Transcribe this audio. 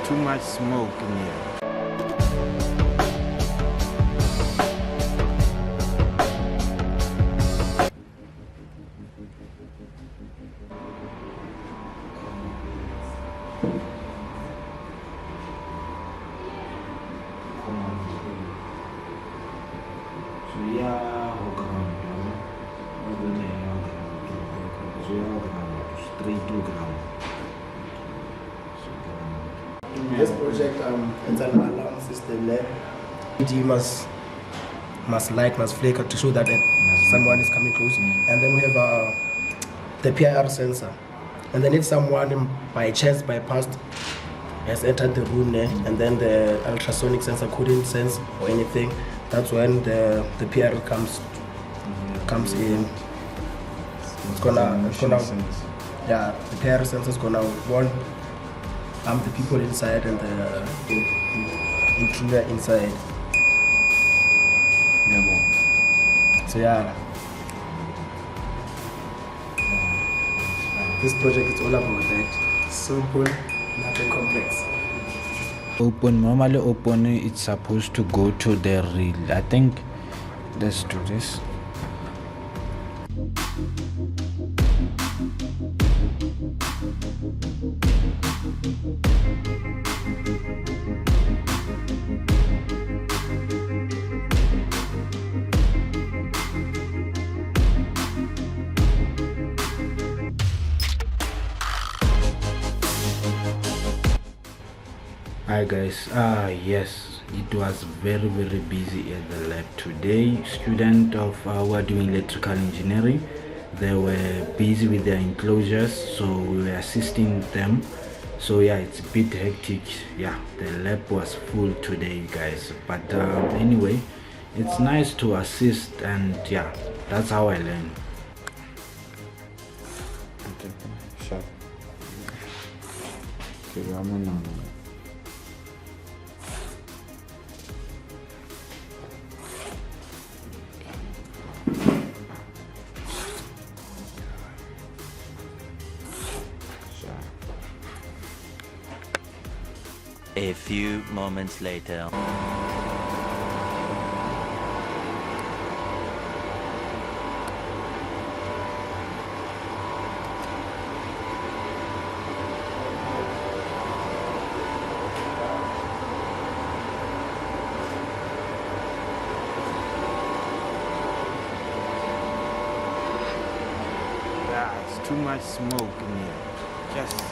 too much smoke in here. This project it's an alarm system there. LED must flicker to show that someone is coming close. And then we have the PIR sensor. And then if someone by chance bypassed has entered the room there, and then the ultrasonic sensor couldn't sense or anything, that's when the PIR comes in. It's gonna yeah, the PIR sensor is gonna warn the people inside and the intruder inside. So yeah, this project is all about that. Simple, nothing complex. Normally open, it's supposed to go to the reel. I think let's do this. Hi guys, yes, it was very busy at the lab today. Students of who are doing electrical engineering, they were busy with their enclosures, so we were assisting them. So yeah, it's a bit hectic. Yeah, the lab was full today guys, but anyway, it's nice to assist, and yeah, that's how I learn. Okay, sharp. Okay, I'm on. A few moments later. Yeah, it's too much smoke in here. Just